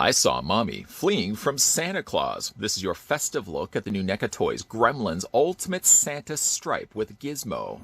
I saw Mommy fleeing from Santa Claus. This is your festive look at the new NECA Toys Gremlins Ultimate Santa Stripe with Gizmo.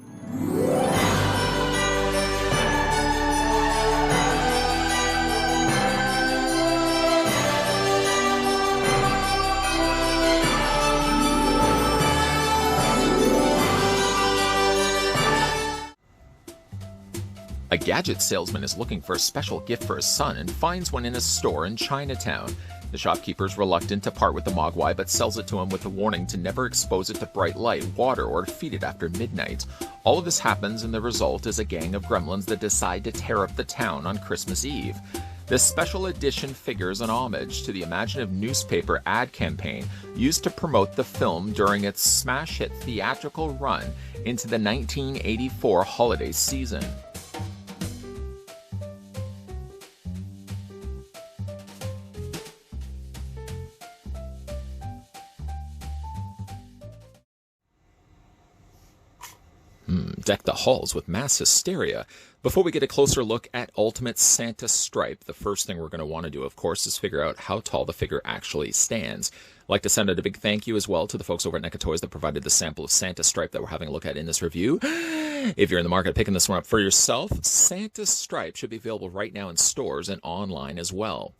A gadget salesman is looking for a special gift for his son and finds one in a store in Chinatown. The shopkeeper is reluctant to part with the mogwai, but sells it to him with a warning to never expose it to bright light, water, or feed it after midnight. All of this happens, and the result is a gang of gremlins that decide to tear up the town on Christmas Eve. This special edition figure is an homage to the imaginative newspaper ad campaign used to promote the film during its smash hit theatrical run into the 1984 holiday season. Deck the halls with mass hysteria. Before we get a closer look at Ultimate Santa Stripe, the first thing we're going to want to do, of course, is figure out how tall the figure actually stands. I'd like to send out a big thank you as well to the folks over at NECA Toys that provided the sample of Santa Stripe that we're having a look at in this review. If you're in the market picking this one up for yourself, Santa Stripe should be available right now in stores and online as well.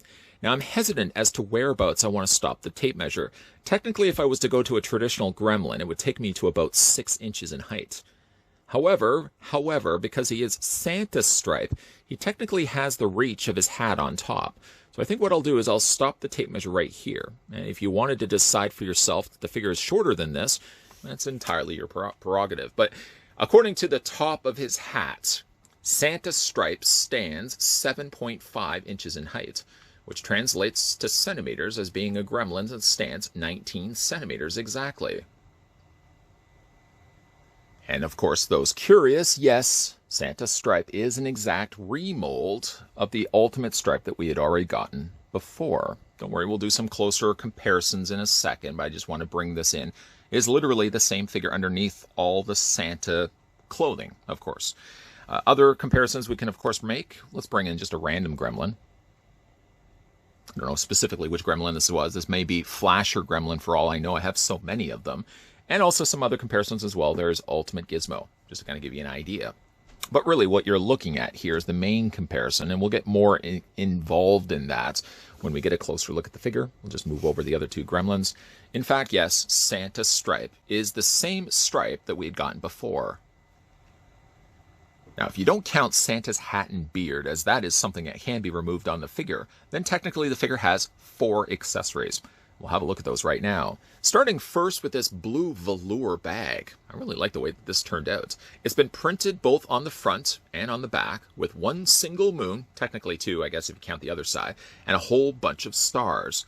Now, I'm hesitant as to whereabouts I want to stop the tape measure. Technically, if I was to go to a traditional gremlin, it would take me to about 6 inches in height. However, because he is Santa Stripe, he technically has the reach of his hat on top. So I think what I'll do is I'll stop the tape measure right here. And if you wanted to decide for yourself that the figure is shorter than this, that's entirely your prerogative. But according to the top of his hat, Santa Stripe stands 7.5 inches in height, which translates to centimeters as being a gremlin that stands 19 centimeters exactly. And of course, those curious, yes, Santa Stripe is an exact remold of the Ultimate Stripe that we had already gotten before. Don't worry, we'll do some closer comparisons in a second, but I just want to bring this in. It is literally the same figure underneath all the Santa clothing, of course. Other comparisons we can, of course, make. Let's bring in just a random gremlin. I don't know specifically which gremlin this was. This may be Flasher Gremlin for all I know. I have so many of them. And also some other comparisons as well. There's Ultimate Gizmo, just to kind of give you an idea. But really what you're looking at here is the main comparison, and we'll get more involved in that when we get a closer look at the figure. We'll just move over the other two gremlins. In fact, yes, Santa Stripe is the same stripe that we had gotten before. Now, if you don't count Santa's hat and beard, as that is something that can be removed on the figure, then technically the figure has 4 accessories. We'll have a look at those right now. Starting first with this blue velour bag. I really like the way that this turned out. It's been printed both on the front and on the back with one single moon, technically 2, I guess if you count the other side, and a whole bunch of stars.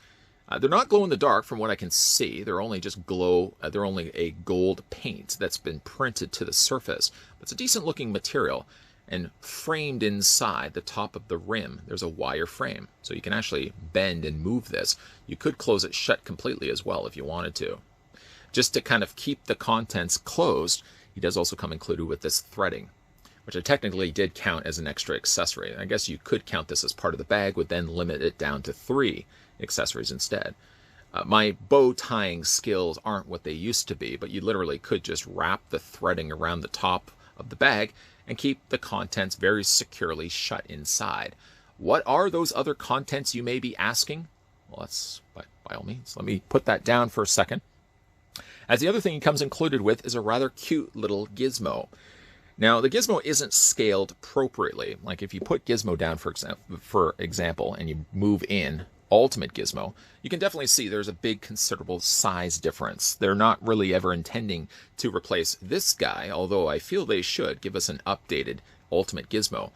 They're not glow in the dark from what I can see. They're only just they're only a gold paint that's been printed to the surface. But it's a decent looking material. And framed inside the top of the rim, there's a wire frame. So you can actually bend and move this. You could close it shut completely as well if you wanted to. Just to kind of keep the contents closed, he does also come included with this threading, which I technically did count as an extra accessory. I guess you could count this as part of the bag, would then limit it down to 3 accessories instead. My bow tying skills aren't what they used to be, but you literally could just wrap the threading around the top of the bag and keep the contents very securely shut inside. What are those other contents, you may be asking? Well, that's by all means. Let me put that down for a second. As the other thing he comes included with is a rather cute little gizmo. Now, the gizmo isn't scaled appropriately. Like if you put Gizmo down, for example, and you move in Ultimate Gizmo, you can definitely see there's a big considerable size difference. They're not really ever intending to replace this guy, although I feel they should give us an updated Ultimate Gizmo.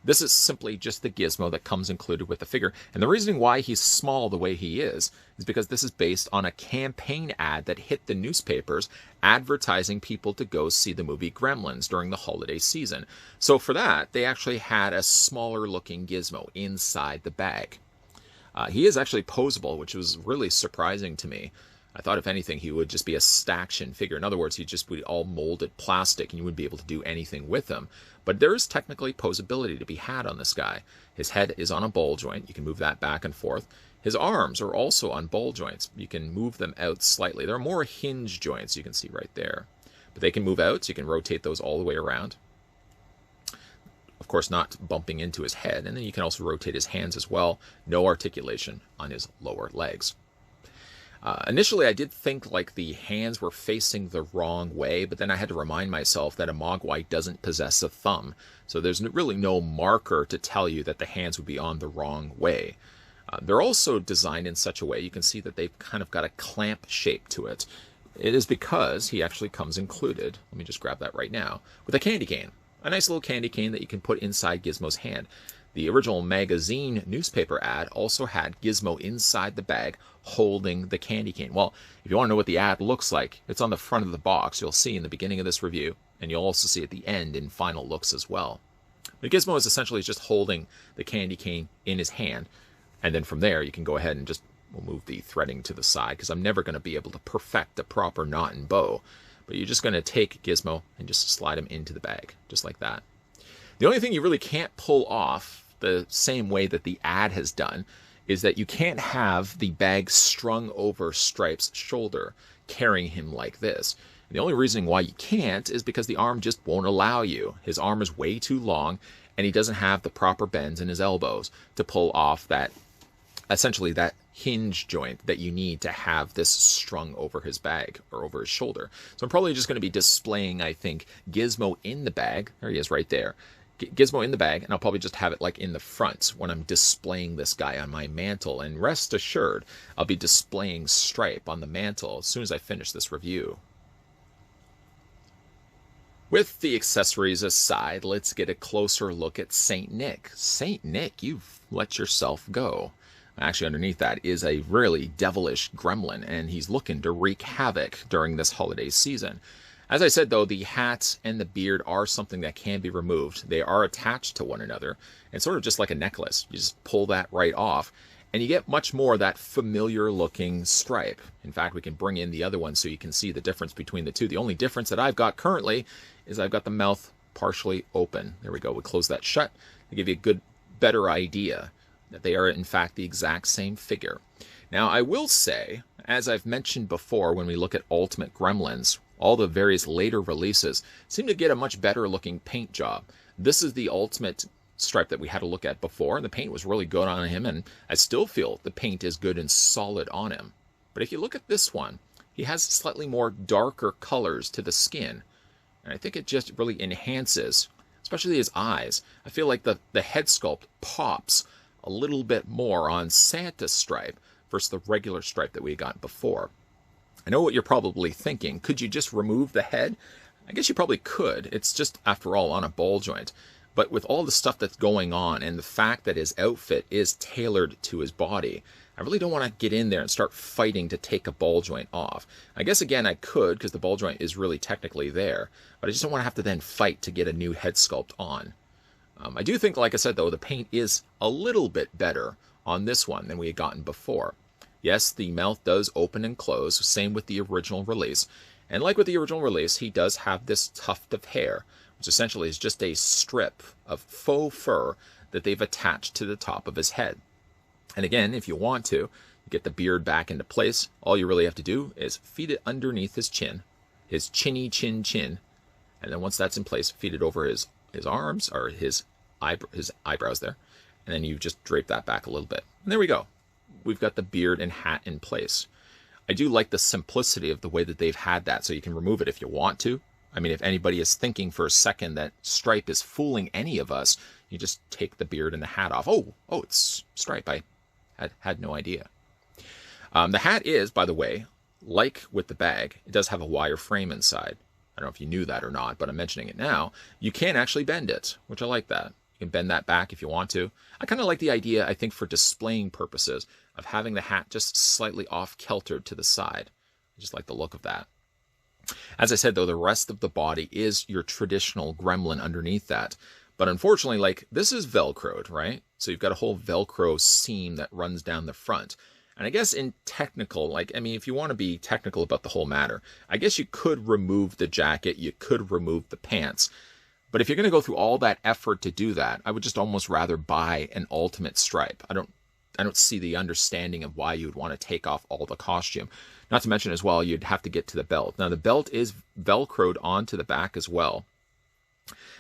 This is simply just the gizmo that comes included with the figure. And the reason why he's small the way he is because this is based on a campaign ad that hit the newspapers advertising people to go see the movie Gremlins during the holiday season. So for that, they actually had a smaller looking gizmo inside the bag. He is actually poseable, which was really surprising to me. I thought if anything he would just be a staction figure. In other words, he'd just be all molded plastic and you wouldn't be able to do anything with him. But there is technically poseability to be had on this guy. His head is on a ball joint. You can move that back and forth. His arms are also on ball joints. You can move them out slightly. There are more hinge joints you can see right there. But they can move out, so you can rotate those all the way around. Of course, not bumping into his head. And then you can also rotate his hands as well. No articulation on his lower legs. Initially, I did think like the hands were facing the wrong way, but then I had to remind myself that a Mogwai doesn't possess a thumb. So there's really no marker to tell you that the hands would be on the wrong way. They're also designed in such a way, you can see that they've kind of got a clamp shape to it. It is because he actually comes included, let me just grab that right now, with a candy cane. A nice little candy cane that you can put inside Gizmo's hand. The original magazine newspaper ad also had Gizmo inside the bag holding the candy cane. Well, if you want to know what the ad looks like, it's on the front of the box. You'll see in the beginning of this review, and you'll also see at the end in final looks as well. But Gizmo is essentially just holding the candy cane in his hand, and then from there you can go ahead and just we'll move the threading to the side because I'm never going to be able to perfect the proper knot and bow. But you're just going to take Gizmo and just slide him into the bag, just like that. The only thing you really can't pull off the same way that the ad has done is that you can't have the bag strung over Stripe's shoulder, carrying him like this. And the only reason why you can't is because the arm just won't allow you. His arm is way too long, and he doesn't have the proper bends in his elbows to pull off that, essentially that hinge joint that you need to have this strung over his bag or over his shoulder. So I'm probably just going to be displaying, I think, Gizmo in the bag. There he is right there. Gizmo in the bag, and I'll probably just have it like in the front when I'm displaying this guy on my mantle. And rest assured, I'll be displaying Stripe on the mantle as soon as I finish this review. With the accessories aside, let's get a closer look at Saint Nick. Saint Nick, you've let yourself go. Actually, underneath that is a really devilish gremlin, and he's looking to wreak havoc during this holiday season. As I said, though, the hat and the beard are something that can be removed. They are attached to one another, and sort of just like a necklace. You just pull that right off, and you get much more of that familiar-looking Stripe. In fact, we can bring in the other one so you can see the difference between the two. The only difference that I've got currently is I've got the mouth partially open. There we go. We close that shut to give you a better idea that they are, in fact, the exact same figure. Now, I will say, as I've mentioned before when we look at Ultimate Gremlins, all the various later releases seem to get a much better looking paint job. This is the Ultimate Stripe that we had to look at before, and the paint was really good on him, and I still feel the paint is good and solid on him. But if you look at this one, he has slightly more darker colors to the skin, and I think it just really enhances, especially his eyes. I feel like the head sculpt pops a little bit more on Santa's Stripe versus the regular Stripe that we got before. I know what you're probably thinking. Could you just remove the head? I guess you probably could. It's just, after all, on a ball joint. But with all the stuff that's going on and the fact that his outfit is tailored to his body, I really don't want to get in there and start fighting to take a ball joint off. I guess, again, I could because the ball joint is really technically there. But I just don't want to have to then fight to get a new head sculpt on. I do think, like I said, though, the paint is a little bit better on this one than we had gotten before. Yes, the mouth does open and close, same with the original release. And like with the original release, he does have this tuft of hair, which essentially is just a strip of faux fur that they've attached to the top of his head. And again, if you want to get the beard back into place, all you really have to do is feed it underneath his chin, his chinny chin, and then once that's in place, feed it over his arms, or his eyebrows there, and then you just drape that back a little bit. And there we go. We've got the beard and hat in place. I do like the simplicity of the way that they've had that, so you can remove it if you want to. I mean, if anybody is thinking for a second that Stripe is fooling any of us, you just take the beard and the hat off. Oh, it's Stripe. I had no idea. The hat is, by the way, like with the bag, it does have a wire frame inside. I don't know if you knew that or not, but I'm mentioning it now. You can actually bend it, which I like that. You can bend that back if you want to. I kind of like the idea, I think, for displaying purposes, of having the hat just slightly off-kiltered to the side. I just like the look of that. As I said, though, the rest of the body is your traditional gremlin underneath that. But unfortunately, like, this is Velcroed, right? So you've got a whole Velcro seam that runs down the front. And I guess in technical, like, I mean, if you want to be technical about the whole matter, I guess you could remove the jacket, you could remove the pants. But if you're going to go through all that effort to do that, I would just almost rather buy an ultimate stripe. I don't see the understanding of why you would want to take off all the costume. Not to mention as well, you'd have to get to the belt. Now the belt is Velcroed onto the back as well.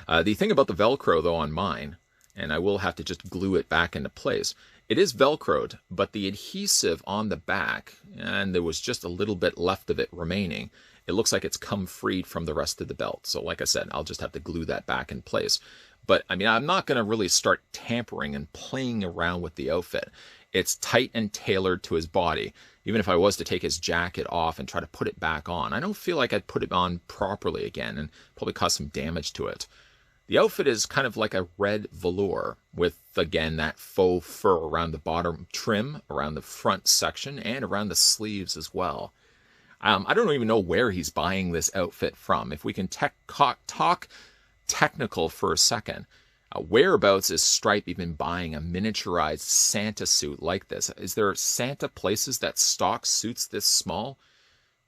The thing about the Velcro though on mine, and I will have to just glue it back into place, it is Velcroed, but the adhesive on the back, and there was just a little bit left of it remaining, it looks like it's come freed from the rest of the belt. So like I said, I'll just have to glue that back in place. But I mean, I'm not going to really start tampering and playing around with the outfit. It's tight and tailored to his body. Even if I was to take his jacket off and try to put it back on, I don't feel like I'd put it on properly again and probably cause some damage to it. The outfit is kind of like a red velour with, again, that faux fur around the bottom trim, around the front section, and around the sleeves as well. I don't even know where he's buying this outfit from. If we can talk technical for a second, whereabouts is Stripe even buying a miniaturized Santa suit like this? Is there Santa places that stock suits this small?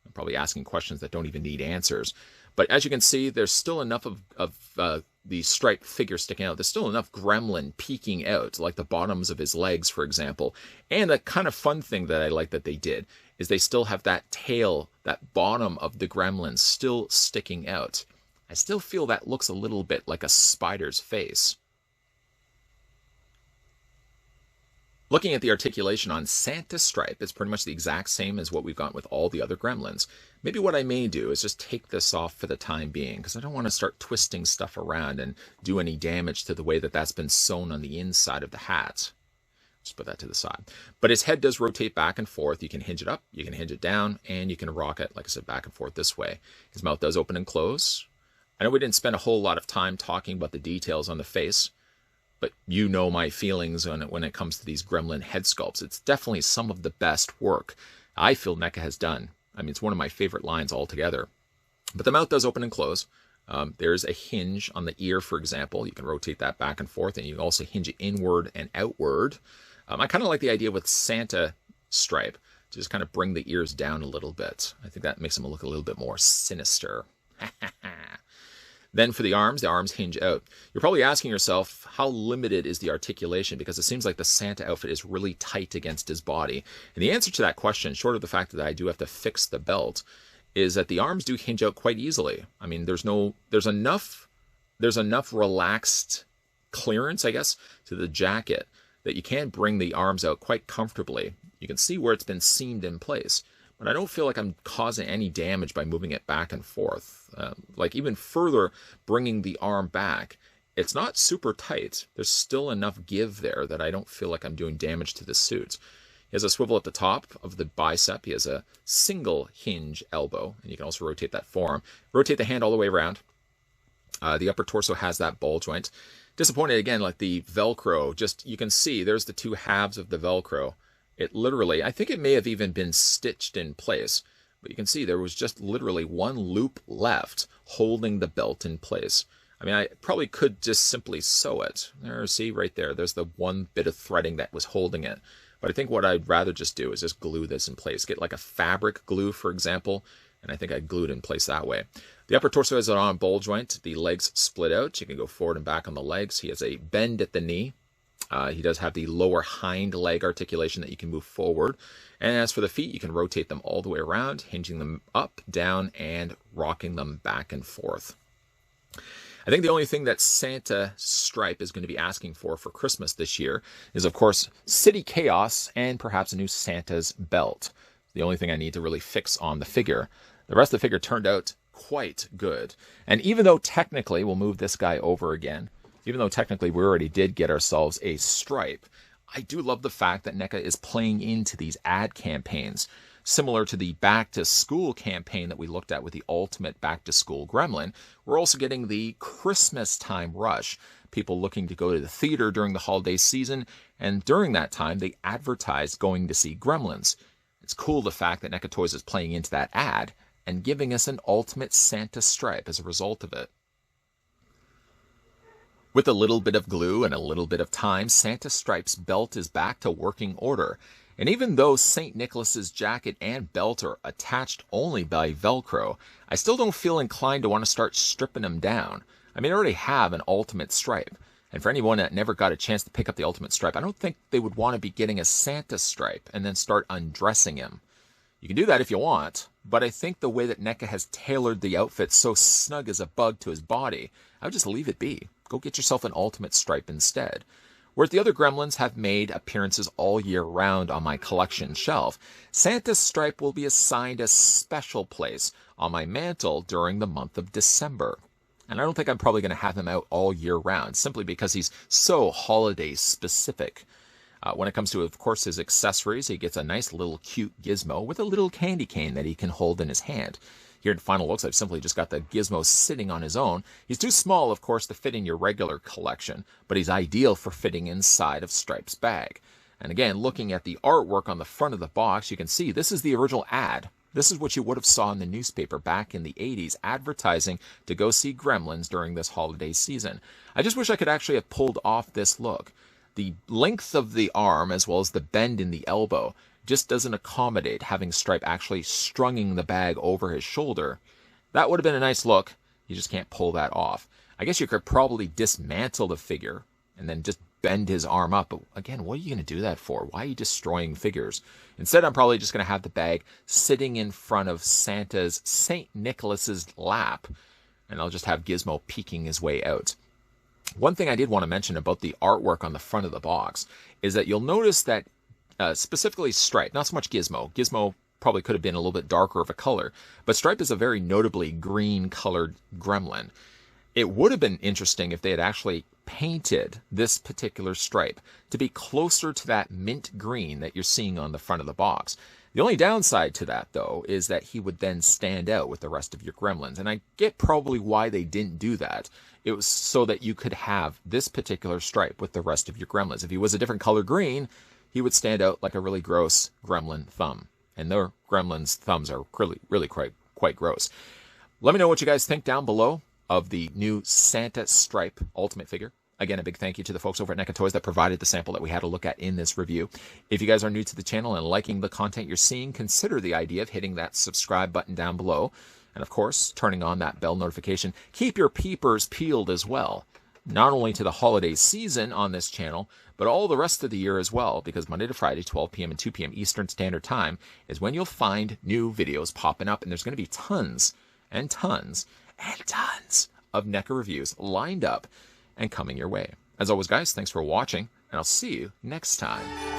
I'm probably asking questions that don't even need answers. But as you can see, there's still enough of the Stripe figure sticking out. There's still enough gremlin peeking out, like the bottoms of his legs, for example. And the kind of fun thing that I like that they did is they still have that tail, that bottom of the gremlin still sticking out. I still feel that looks a little bit like a spider's face. Looking at the articulation on Santa Stripe, it's pretty much the exact same as what we've got with all the other gremlins. Maybe what I may do is just take this off for the time being, because I don't want to start twisting stuff around and do any damage to the way that that's been sewn on the inside of the hat. Just put that to the side. But his head does rotate back and forth. You can hinge it up, you can hinge it down, and you can rock it, like I said, back and forth this way. His mouth does open and close. I know we didn't spend a whole lot of time talking about the details on the face, but you know my feelings on it when it comes to these gremlin head sculpts. It's definitely some of the best work I feel NECA has done. I mean, it's one of my favorite lines altogether. But the mouth does open and close. There's a hinge on the ear, for example. You can rotate that back and forth, and you can also hinge it inward and outward. I kind of like the idea with Santa Stripe to just kind of bring the ears down a little bit. I think that makes them look a little bit more sinister. Then for the arms hinge out. You're probably asking yourself, how limited is the articulation? Because it seems like the Santa outfit is really tight against his body. And the answer to that question, short of the fact that I do have to fix the belt, is that the arms do hinge out quite easily. I mean, there's enough relaxed clearance, I guess, to the jacket that you can bring the arms out quite comfortably. You can see where it's been seamed in place. But I don't feel like I'm causing any damage by moving it back and forth. Like even further bringing the arm back, it's not super tight. There's still enough give there that I don't feel like I'm doing damage to the suit. He has a swivel at the top of the bicep. He has a single hinge elbow, and you can also rotate that forearm. Rotate the hand all the way around. The upper torso has that ball joint. Disappointed again, like the Velcro, just you can see there's the two halves of the Velcro. It literally, I think it may have even been stitched in place, but you can see there was just literally one loop left holding the belt in place. I mean, I probably could just simply sew it. There, see right there, there's the one bit of threading that was holding it. But I think what I'd rather just do is just glue this in place. Get like a fabric glue, for example, and I think I'd glue it in place that way. The upper torso has it on a ball joint. The legs split out. You can go forward and back on the legs. He has a bend at the knee. He does have the lower hind leg articulation that you can move forward. And as for the feet, you can rotate them all the way around, hinging them up, down, and rocking them back and forth. I think the only thing that Santa Stripe is going to be asking for Christmas this year is, of course, City Chaos and perhaps a new Santa's belt. The only thing I need to really fix on the figure. The rest of the figure turned out quite good. And even though technically, we'll move this guy over again, even though technically we already did get ourselves a stripe, I do love the fact that NECA is playing into these ad campaigns. Similar to the Back to School campaign that we looked at with the Ultimate Back to School Gremlin, we're also getting the Christmas time rush. People looking to go to the theater during the holiday season, and during that time they advertise going to see Gremlins. It's cool the fact that NECA Toys is playing into that ad and giving us an Ultimate Santa Stripe as a result of it. With a little bit of glue and a little bit of time, Santa Stripe's belt is back to working order. And even though St. Nicholas's jacket and belt are attached only by Velcro, I still don't feel inclined to want to start stripping them down. I mean, I already have an ultimate stripe. And for anyone that never got a chance to pick up the ultimate stripe, I don't think they would want to be getting a Santa stripe and then start undressing him. You can do that if you want, but I think the way that NECA has tailored the outfit so snug as a bug to his body, I would just leave it be. Go get yourself an ultimate stripe instead. Whereas the other Gremlins have made appearances all year round on my collection shelf, Santa's stripe will be assigned a special place on my mantle during the month of December. And I don't think I'm probably going to have him out all year round, simply because he's so holiday specific. When it comes to, of course, his accessories, he gets a nice little cute gizmo with a little candy cane that he can hold in his hand. Here in Final Looks, I've simply just got the gizmo sitting on his own. He's too small, of course, to fit in your regular collection, but he's ideal for fitting inside of Stripe's bag. And again, looking at the artwork on the front of the box, you can see this is the original ad. This is what you would have saw in the newspaper back in the 80s, advertising to go see Gremlins during this holiday season. I just wish I could actually have pulled off this look. The length of the arm, as well as the bend in the elbow, just doesn't accommodate having Stripe actually strunging the bag over his shoulder. That would have been a nice look. You just can't pull that off. I guess you could probably dismantle the figure and then just bend his arm up. But again, what are you going to do that for? Why are you destroying figures? Instead, I'm probably just going to have the bag sitting in front of Santa's St. Nicholas's lap, and I'll just have Gizmo peeking his way out. One thing I did want to mention about the artwork on the front of the box is that you'll notice that specifically Stripe, not so much Gizmo. Gizmo probably could have been a little bit darker of a color, but Stripe is a very notably green-colored gremlin. It would have been interesting if they had actually painted this particular Stripe to be closer to that mint green that you're seeing on the front of the box. The only downside to that, though, is that he would then stand out with the rest of your Gremlins. And I get probably why they didn't do that. It was so that you could have this particular Stripe with the rest of your Gremlins. If he was a different color green, he would stand out like a really gross Gremlin thumb. And their Gremlins' thumbs are really quite gross. Let me know what you guys think down below of the new Santa Stripe Ultimate figure. Again, a big thank you to the folks over at NECA Toys that provided the sample that we had a look at in this review. If you guys are new to the channel and liking the content you're seeing, consider the idea of hitting that subscribe button down below. And of course, turning on that bell notification. Keep your peepers peeled as well. Not only to the holiday season on this channel, but all the rest of the year as well, because Monday to Friday, 12 p.m. and 2 p.m. Eastern Standard Time is when you'll find new videos popping up, and there's going to be tons and tons and tons of NECA reviews lined up and coming your way. As always, guys, thanks for watching, and I'll see you next time.